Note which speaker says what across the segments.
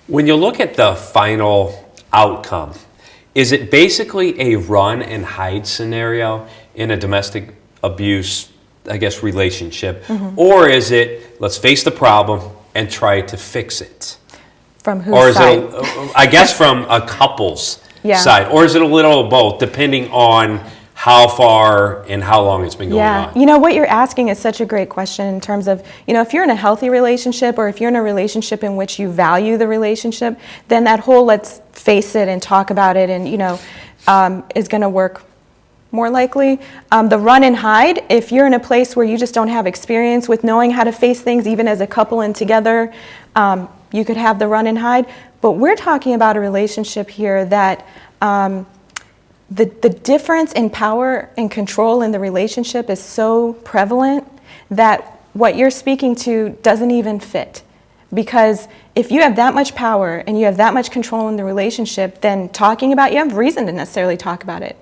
Speaker 1: When you look at the final outcome, is it basically a run and hide scenario in a domestic abuse, I guess, relationship? Or is it, let's face the problem and try to fix it?
Speaker 2: From whose
Speaker 1: Or is
Speaker 2: side?
Speaker 1: it, I guess, from a couple's
Speaker 2: Yeah.
Speaker 1: side? Or is it a little of both, depending on how far and how long it's been going
Speaker 2: Yeah,
Speaker 1: on?
Speaker 2: you know, what you're asking is such a great question in terms of, you know, if you're in a healthy relationship or if you're in a relationship in which you value the relationship, then that whole let's face it and talk about it and, you know, is going to work more likely. The run and hide, if you're in a place where you just don't have experience with knowing how to face things, even as a couple and together, you could have the run and hide. But we're talking about a relationship here that the difference in power and control in the relationship is so prevalent that what you're speaking to doesn't even fit. Because if you have that much power and you have that much control in the relationship, then talking about, you have reason to necessarily talk about it.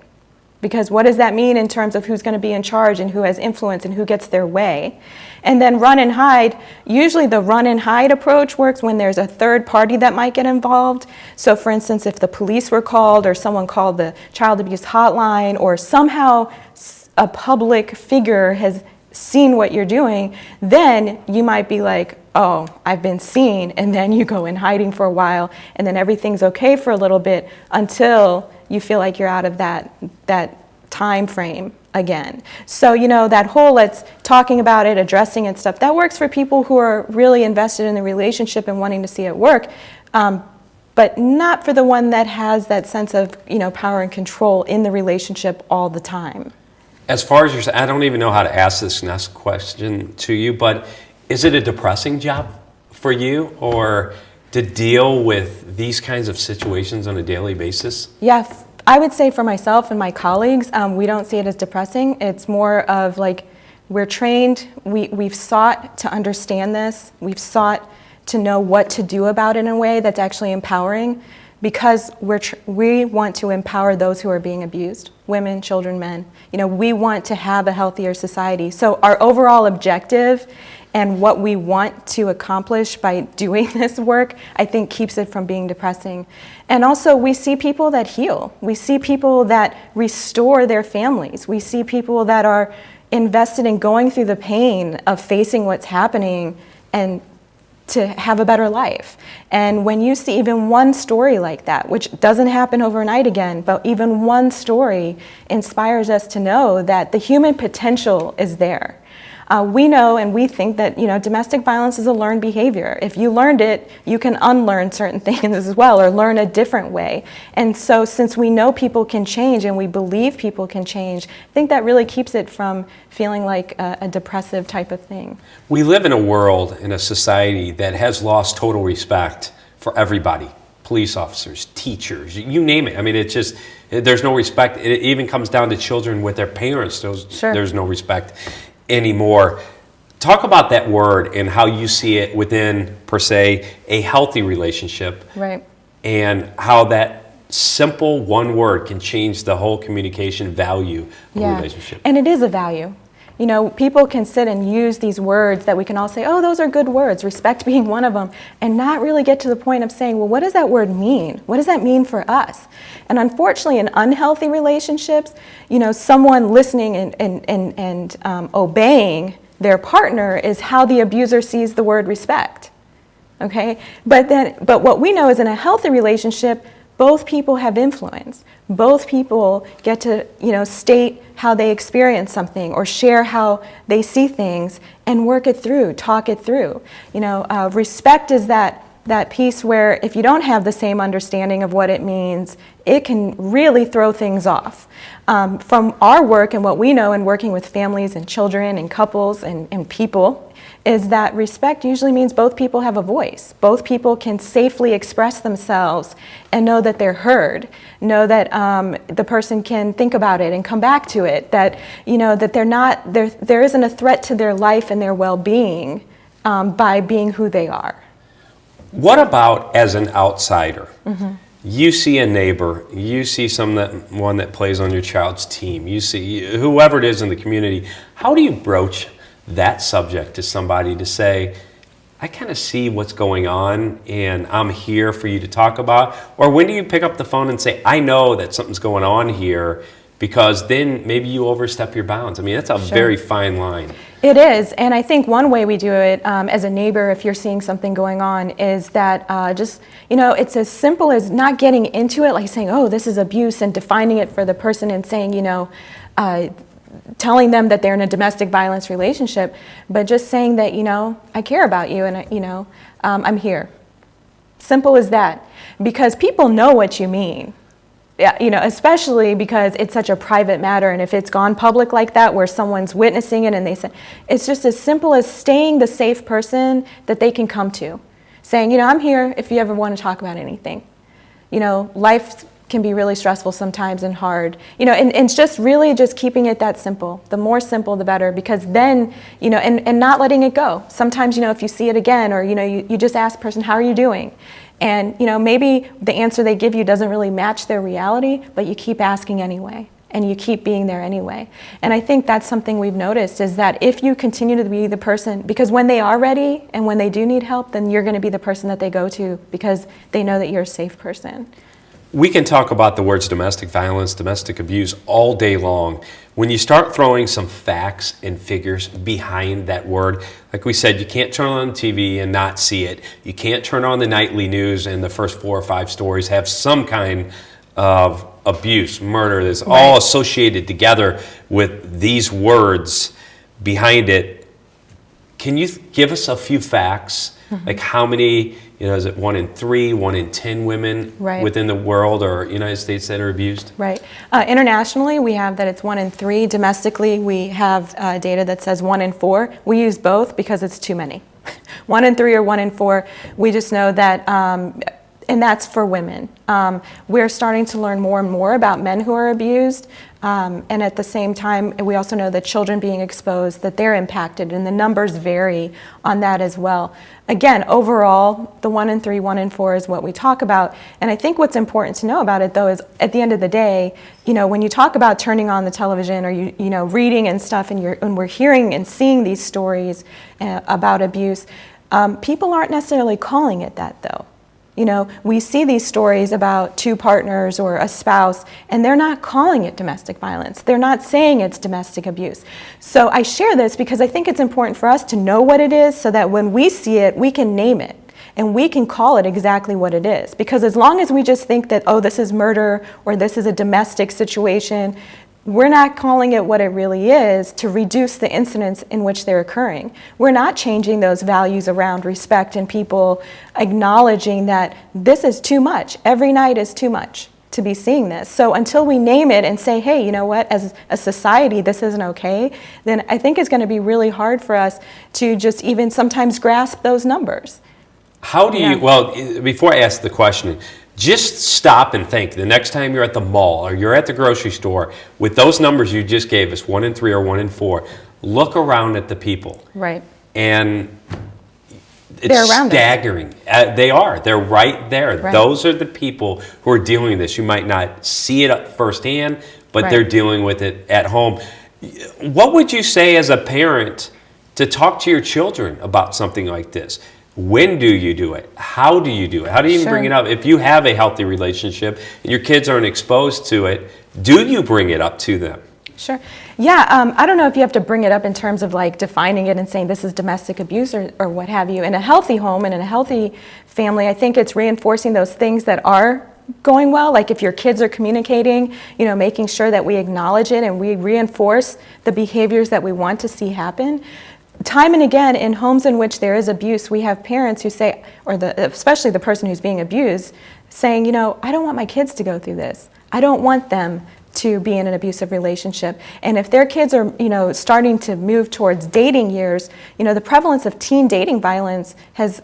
Speaker 2: Because what does that mean in terms of who's going to be in charge and who has influence and who gets their way? And then run and hide, usually the run and hide approach works when there's a third party that might get involved. So for instance, if the police were called or someone called the child abuse hotline or somehow a public figure has seen what you're doing, then you might be like, oh, I've been seen, and then you go in hiding for a while, and then everything's okay for a little bit until you feel like you're out of that time frame again. So, you know, that whole let's talking about it, addressing it stuff, that works for people who are really invested in the relationship and wanting to see it work, but not for the one that has that sense of, you know, power and control in the relationship all the time.
Speaker 1: As far as I don't even know how to ask this next question to you, but is it a depressing job for you or to deal with these kinds of situations on a daily basis?
Speaker 2: Yeah, I would say for myself and my colleagues, we don't see it as depressing. It's more of like we're trained, we've sought to understand this, we've sought to know what to do about it in a way that's actually empowering because we want to empower those who are being abused, women, children, men. You know, we want to have a healthier society. So our overall objective and what we want to accomplish by doing this work, I think keeps it from being depressing. And also we see people that heal. We see people that restore their families. We see people that are invested in going through the pain of facing what's happening and to have a better life. And when you see even one story like that, which doesn't happen overnight again, but even one story inspires us to know that the human potential is there. We know and we think that, you know, domestic violence is a learned behavior. If you learned it, you can unlearn certain things as well or learn a different way. And so since we know people can change and we believe people can change, I think that really keeps it from feeling like a depressive type of thing.
Speaker 1: We live in a world, in a society that has lost total respect for everybody. Police officers, teachers, you name it. I mean, it's just, there's no respect. It even comes down to children with their parents. There's no respect anymore. Talk about that word and how you see it within, per se, a healthy relationship.
Speaker 2: Right.
Speaker 1: And how that simple one word can change the whole communication value of a relationship.
Speaker 2: And it is a value. You know, people can sit and use these words that we can all say, oh, those are good words, respect being one of them, and not really get to the point of saying, well, what does that word mean? What does that mean for us? And unfortunately, in unhealthy relationships, you know, someone listening and obeying their partner is how the abuser sees the word respect. Okay? But what we know is in a healthy relationship, both people have influence. Both people get to, you know, state how they experience something or share how they see things and work it through, talk it through. You know, respect is that piece where if you don't have the same understanding of what it means, it can really throw things off. From our work and what we know in working with families and children and couples and people, is that respect usually means both people have a voice. Both people can safely express themselves and know that they're heard, know that the person can think about it and come back to it, that, you know, that there isn't a threat to their life and their well-being by being who they are.
Speaker 1: What about as an outsider? You see a neighbor, you see someone that plays on your child's team, you see whoever it is in the community. How do you broach that subject to somebody to say, I kind of see what's going on and I'm here for you to talk about? Or when do you pick up the phone and say, I know that something's going on here, because then maybe you overstep your bounds? I mean, that's a very fine line.
Speaker 2: It is, and I think one way we do it as a neighbor, if you're seeing something going on, is that just, it's as simple as not getting into it, like saying, oh, this is abuse, and defining it for the person and saying, telling them that they're in a domestic violence relationship, but just saying that, I care about you and, I'm here. Simple as that, because people know what you mean. Yeah, especially because it's such a private matter, and if it's gone public like that where someone's witnessing it and they say, it's just as simple as staying the safe person that they can come to. Saying, I'm here if you ever want to talk about anything. Life can be really stressful sometimes and hard, and it's just really just keeping it that simple. The more simple, the better, because then, and not letting it go. Sometimes, if you see it again, or, you just ask the person, how are you doing? And, maybe the answer they give you doesn't really match their reality, but you keep asking anyway, and you keep being there anyway. And I think that's something we've noticed, is that if you continue to be the person, because when they are ready and when they do need help, then you're going to be the person that they go to, because they know that you're a safe person.
Speaker 1: We can talk about the words domestic violence, domestic abuse all day long. When you start throwing some facts and figures behind that word, like we said, you can't turn on TV and not see it. You can't turn on the nightly news and the first 4 or 5 stories have some kind of abuse, murder. That's all associated together with these words behind it. Can you give us a few facts? Like how many, is it 1 in 3, 1 in 10 women within the world or United States that are abused?
Speaker 2: Right. Internationally, we have that it's 1 in 3. Domestically, we have data that says 1 in 4. We use both because it's too many. 1 in 3 or 1 in 4. We just know that, and that's for women. We're starting to learn more and more about men who are abused. And at the same time, we also know that children being exposed, that they're impacted, and the numbers vary on that as well. Again, overall, the 1 in 3, 1 in 4 is what we talk about. And I think what's important to know about it, though, is at the end of the day, when you talk about turning on the television or reading and stuff, and we're hearing and seeing these stories about abuse, people aren't necessarily calling it that, though. We see these stories about 2 partners or a spouse, and they're not calling it domestic violence. They're not saying it's domestic abuse. So I share this because I think it's important for us to know what it is, so that when we see it, we can name it and we can call it exactly what it is. Because as long as we just think that, oh, this is murder or this is a domestic situation, we're not calling it what it really is to reduce the incidents in which they're occurring. We're not changing those values around respect and people acknowledging that this is too much. Every night is too much to be seeing this. So until we name it and say, hey, you know what, as a society, this isn't okay, then I think it's going to be really hard for us to just even sometimes grasp those numbers.
Speaker 1: How do you, well, before I ask the question, just stop and think. The next time you're at the mall or you're at the grocery store, with those numbers you just gave us, 1 in 3 or 1 in 4, look around at the people.
Speaker 2: Right.
Speaker 1: And it's
Speaker 2: they're around
Speaker 1: staggering. They are. They're right there.
Speaker 2: Right.
Speaker 1: Those are the people who are dealing with this. You might not see it firsthand, but they're dealing with it at home. What would you say as a parent to talk to your children about something like this? When do you do it? How do you do it? How do you even bring it up? If you have a healthy relationship and your kids aren't exposed to it, do you bring it up to them?
Speaker 2: Sure. Yeah, I don't know if you have to bring it up in terms of like defining it and saying this is domestic abuse or what have you. In a healthy home and in a healthy family, I think it's reinforcing those things that are going well. Like if your kids are communicating, making sure that we acknowledge it and we reinforce the behaviors that we want to see happen. Time and again, in homes in which there is abuse, we have parents who say, or especially the person who's being abused, saying, I don't want my kids to go through this. I don't want them to be in an abusive relationship. And if their kids are, starting to move towards dating years, the prevalence of teen dating violence has,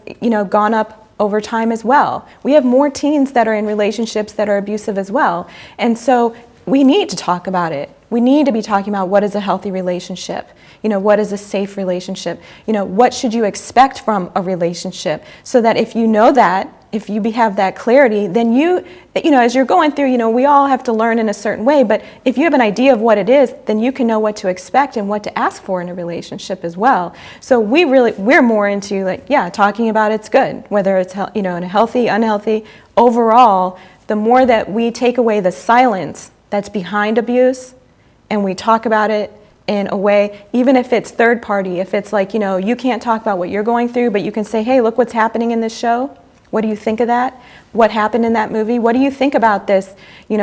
Speaker 2: gone up over time as well. We have more teens that are in relationships that are abusive as well. And so we need to talk about it. we need to be talking about what is a healthy relationship. What is a safe relationship? What should you expect from a relationship? So that if you know that, if you have that clarity, then as you're going through, we all have to learn in a certain way, but if you have an idea of what it is, then you can know what to expect and what to ask for in a relationship as well. So we're more into talking about it's good, whether it's, in a healthy, unhealthy. Overall, the more that we take away the silence that's behind abuse and we talk about it in a way, even if it's third party, if it's you can't talk about what you're going through, but you can say, hey, look what's happening in this show. What do you think of that? What happened in that movie? What do you think about this,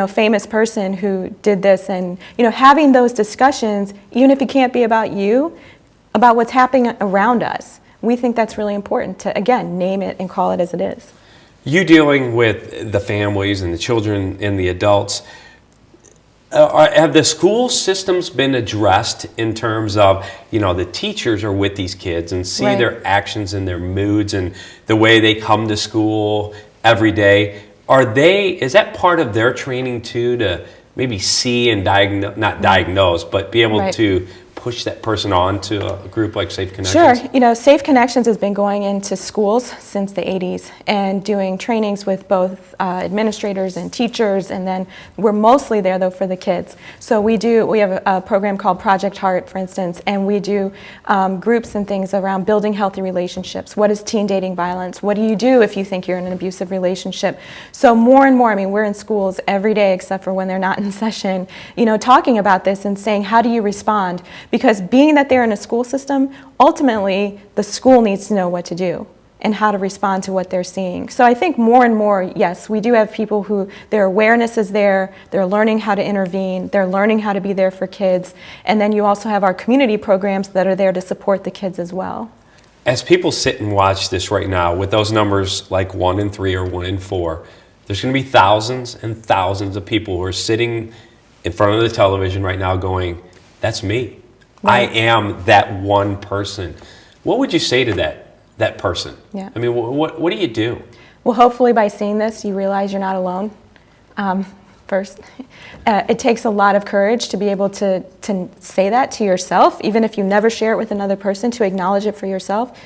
Speaker 2: famous person who did this? And, having those discussions, even if it can't be about you, about what's happening around us. We think that's really important to, again, name it and call it as it is.
Speaker 1: You dealing with the families and the children and the adults, have the school systems been addressed in terms of, the teachers are with these kids and see
Speaker 2: Right.
Speaker 1: their actions and their moods and the way they come to school every day? Is that part of their training too, to maybe see and not diagnose, but be able
Speaker 2: Right.
Speaker 1: to push that person on to a group like Safe
Speaker 2: Sure.
Speaker 1: Connections?
Speaker 2: Safe Connections has been going into schools since the 80s and doing trainings with both administrators and teachers, and then we're mostly there, though, for the kids. So we have a program called Project Heart, for instance, and we do groups and things around building healthy relationships. What is teen dating violence? What do you do if you think you're in an abusive relationship? So more and more, we're in schools every day except for when they're not in session, talking about this and saying, how do you respond? Because being that they're in a school system, ultimately the school needs to know what to do and how to respond to what they're seeing. So I think more and more, yes, we do have people who their awareness is there, they're learning how to intervene, they're learning how to be there for kids, and then you also have our community programs that are there to support the kids as well.
Speaker 1: As people sit and watch this right now, with those numbers like 1 in 3 or 1 in 4, there's going to be thousands and thousands of people who are sitting in front of the television right now going, that's me.
Speaker 2: Right.
Speaker 1: I am that one person. What would you say to that person?
Speaker 2: Yeah.
Speaker 1: What do you do?
Speaker 2: Well, hopefully by seeing this, you realize you're not alone. First, it takes a lot of courage to be able to say that to yourself, even if you never share it with another person, to acknowledge it for yourself,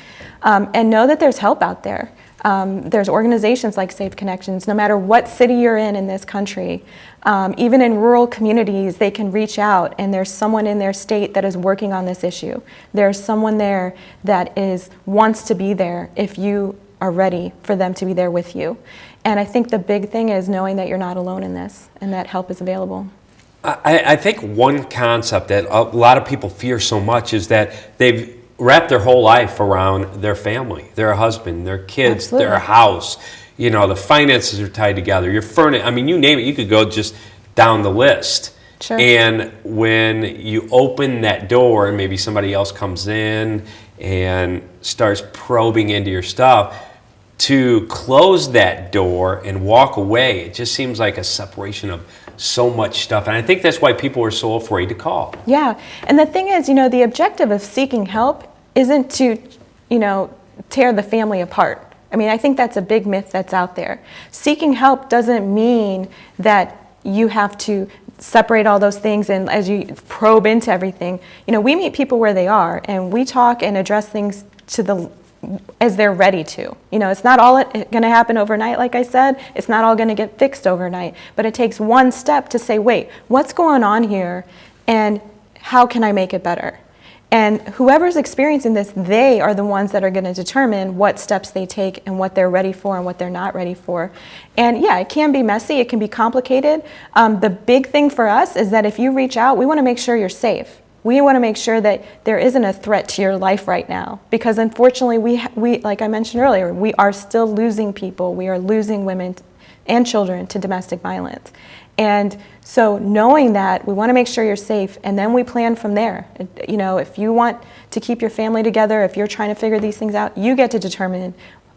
Speaker 2: and know that there's help out there. There's organizations like Safe Connections, no matter what city you're in this country. Even in rural communities, they can reach out, and there's someone in their state that is working on this issue. There's someone there that wants to be there if you are ready for them to be there with you. And I think the big thing is knowing that you're not alone in this and that help is available.
Speaker 1: I think one concept that a lot of people fear so much is that they've wrapped their whole life around their family, their husband, their kids,
Speaker 2: Absolutely.
Speaker 1: their house. The finances are tied together. Your furniture, you name it, you could go just down the list.
Speaker 2: Sure.
Speaker 1: And when you open that door and maybe somebody else comes in and starts probing into your stuff, to close that door and walk away, it just seems like a separation of so much stuff. And I think that's why people are so afraid to call.
Speaker 2: Yeah, and the thing is, the objective of seeking help isn't to, tear the family apart. I think that's a big myth that's out there. Seeking help doesn't mean that you have to separate all those things and as you probe into everything. We meet people where they are and we talk and address things as they're ready to. It's not all going to happen overnight, like I said. It's not all going to get fixed overnight. But it takes one step to say, wait, what's going on here and how can I make it better? And whoever's experiencing this, they are the ones that are going to determine what steps they take and what they're ready for and what they're not ready for. And yeah, it can be messy, it can be complicated. The big thing for us is that if you reach out, we want to make sure you're safe. We want to make sure that there isn't a threat to your life right now. Because unfortunately, we like I mentioned earlier, we are still losing people. We are losing women and children to domestic violence. And so knowing that, we want to make sure you're safe, and then we plan from there. If you want to keep your family together, if you're trying to figure these things out, you get to determine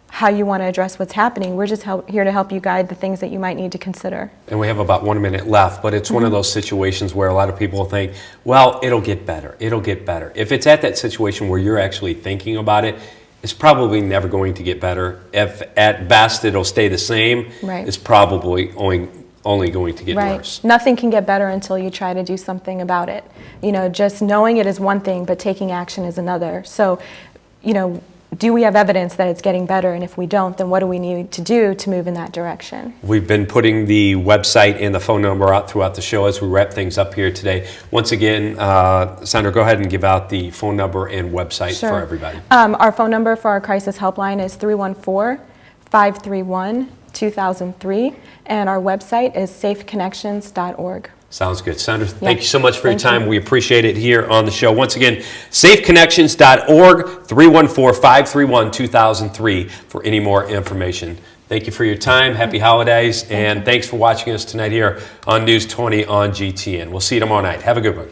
Speaker 2: how you want to address what's happening. We're just here to help you guide the things that you might need to consider.
Speaker 1: And we have about 1 minute left, but it's one of those situations where a lot of people think, well, it'll get better, it'll get better. If it's at that situation where you're actually thinking about it, it's probably never going to get better. If at best it'll stay the same,
Speaker 2: Right.
Speaker 1: it's probably only going to get
Speaker 2: Right.
Speaker 1: worse.
Speaker 2: Nothing can get better until you try to do something about it. You know, just knowing it is one thing, but taking action is another. So, you know, do we have evidence that it's getting better? And if we don't, then what do we need to do to move in that direction?
Speaker 1: We've been putting the website and the phone number out throughout the show as we wrap things up here today. Once again, Sandra, go ahead and give out the phone number and website for everybody.
Speaker 2: Our phone number for our crisis helpline is 314-531-2003, and our website is safeconnections.org.
Speaker 1: Sounds good. Sandra, thank you so much for
Speaker 2: Thank
Speaker 1: your time.
Speaker 2: you.
Speaker 1: We appreciate it here on the show. Once again, safeconnections.org, 314-531-2003 for any more information. Thank you for your time. Happy holidays, and thanks for watching us tonight here on News 20 on GTN. We'll see you tomorrow night. Have a good one.